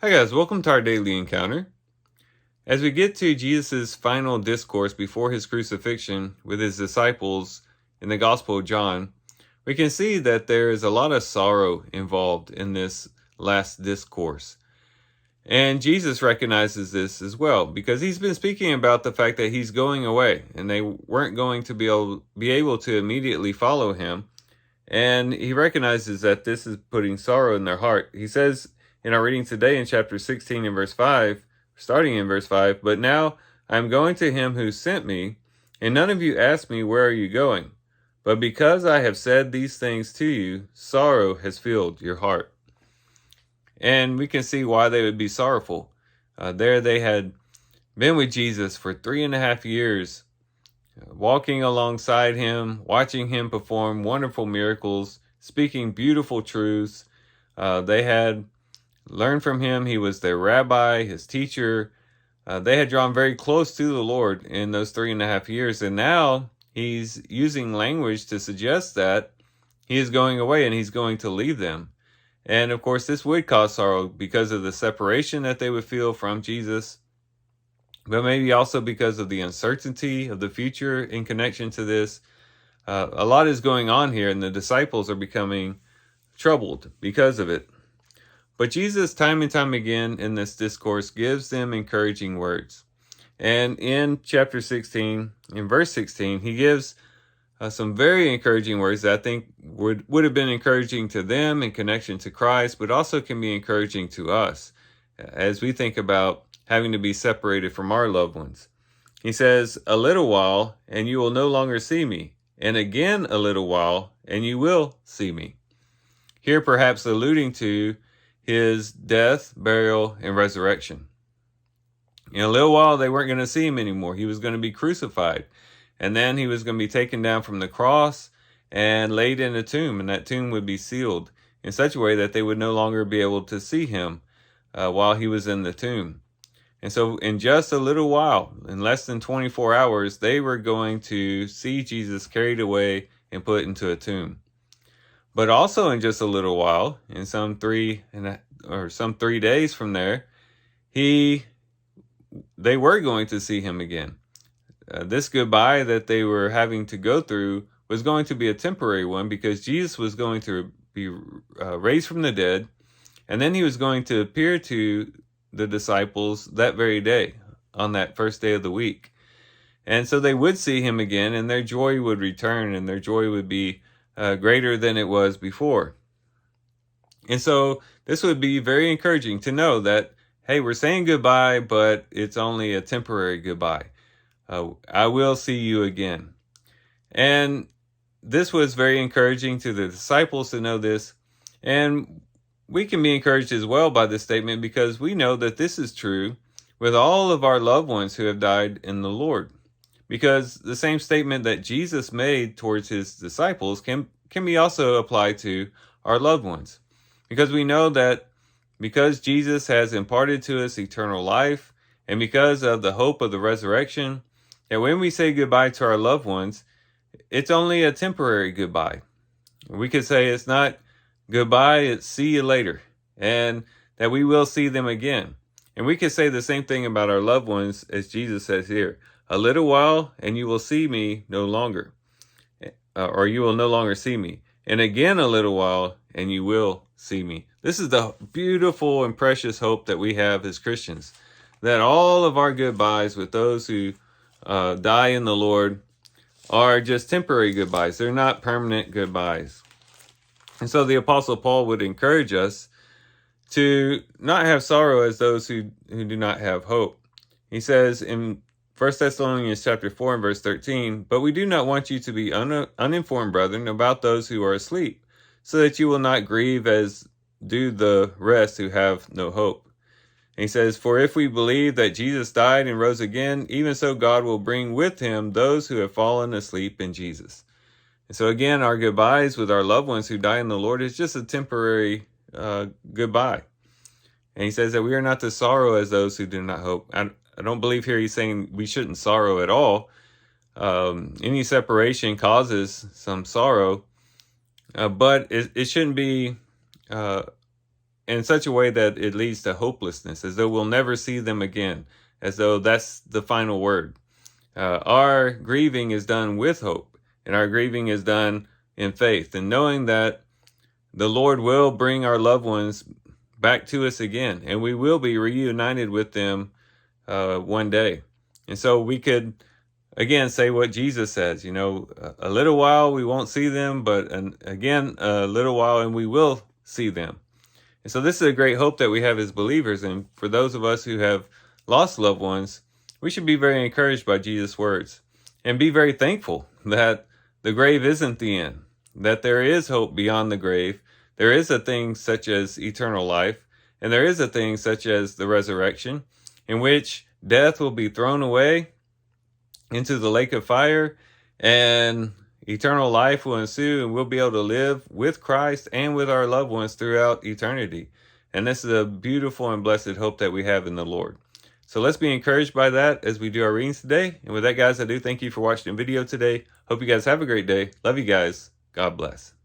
Hi guys, welcome to our daily encounter. As we get to Jesus' final discourse before his crucifixion with his disciples in the Gospel of John, we can see that there is a lot of sorrow involved in this last discourse. And Jesus recognizes this as well because he's been speaking about the fact that he's going away and they weren't going to be able to immediately follow him. And he recognizes that this is putting sorrow in their heart. He says in our reading today in chapter 16 and verse 5, starting in verse 5, "But now I am going to him who sent me, and none of you asked me, 'Where are you going?' But because I have said these things to you, sorrow has filled your heart." And we can see why they would be sorrowful. There they had been with Jesus for 3.5 years, walking alongside him, watching him perform wonderful miracles, speaking beautiful truths. They had learned from him. He was their rabbi, his teacher. They had drawn very close to the Lord in those 3.5 years. And now he's using language to suggest that he is going away and he's going to leave them. And of course, this would cause sorrow because of the separation that they would feel from Jesus, but maybe also because of the uncertainty of the future in connection to this. A lot is going on here, and the disciples are becoming troubled because of it. But Jesus, time and time again in this discourse, gives them encouraging words. And in chapter 16, in verse 16, he gives some very encouraging words that I think would have been encouraging to them in connection to Christ, but also can be encouraging to us as we think about having to be separated from our loved ones. He says, "A little while, and you will no longer see me, and again a little while, and you will see me." Here perhaps alluding to his death, burial, and resurrection. In a little while, they weren't going to see him anymore. He was going to be crucified. And then he was going to be taken down from the cross and laid in a tomb. And that tomb would be sealed in such a way that they would no longer be able to see him while he was in the tomb. And so in just a little while, in less than 24 hours, they were going to see Jesus carried away and put into a tomb. But also in just a little while, in some 3 days from there, they were going to see him again. This goodbye that they were having to go through was going to be a temporary one because Jesus was going to be raised from the dead, and then he was going to appear to the disciples that very day, on that first day of the week. And so they would see him again, and their joy would return, and their joy would be greater than it was before. And so this would be very encouraging to know that, hey, we're saying goodbye, but it's only a temporary goodbye. I will see you again. And this was very encouraging to the disciples to know this. And we can be encouraged as well by this statement because we know that this is true with all of our loved ones who have died in the Lord. Because the same statement that Jesus made towards his disciples can be also applied to our loved ones. Because we know that because Jesus has imparted to us eternal life, and because of the hope of the resurrection, that when we say goodbye to our loved ones, it's only a temporary goodbye. We could say it's not goodbye, it's see you later, and that we will see them again. And we could say the same thing about our loved ones as Jesus says here. "A little while, and you will see me no longer," or you will no longer see me. "And again a little while, and you will see me." This is the beautiful and precious hope that we have as Christians, that all of our goodbyes with those who die in the Lord are just temporary goodbyes. They're not permanent goodbyes. And so the Apostle Paul would encourage us to not have sorrow as those who do not have hope. He says in 1 Thessalonians chapter 4 and verse 13, "But we do not want you to be uninformed, brethren, about those who are asleep, so that you will not grieve as do the rest who have no hope." And he says, "For if we believe that Jesus died and rose again, even so God will bring with him those who have fallen asleep in Jesus." And so again, our goodbyes with our loved ones who die in the Lord is just a temporary goodbye. And he says that we are not to sorrow as those who do not hope. I don't believe here he's saying we shouldn't sorrow at all. Any separation causes some sorrow, but it shouldn't be in such a way that it leads to hopelessness, as though we'll never see them again, as though that's the final word. Our grieving is done with hope, and our grieving is done in faith, and knowing that the Lord will bring our loved ones back to us again, and we will be reunited with them one day. And so we could, again, say what Jesus says, a little while we won't see them, but again, a little while and we will see them. And so this is a great hope that we have as believers. And for those of us who have lost loved ones, we should be very encouraged by Jesus' words and be very thankful that the grave isn't the end, that there is hope beyond the grave. There is a thing such as eternal life, and there is a thing such as the resurrection, in which death will be thrown away into the lake of fire, and eternal life will ensue, and we'll be able to live with Christ and with our loved ones throughout eternity. And this is a beautiful and blessed hope that we have in the Lord. So let's be encouraged by that as we do our readings today. And with that, guys, I do thank you for watching the video today. Hope you guys have a great day. Love you guys. God bless.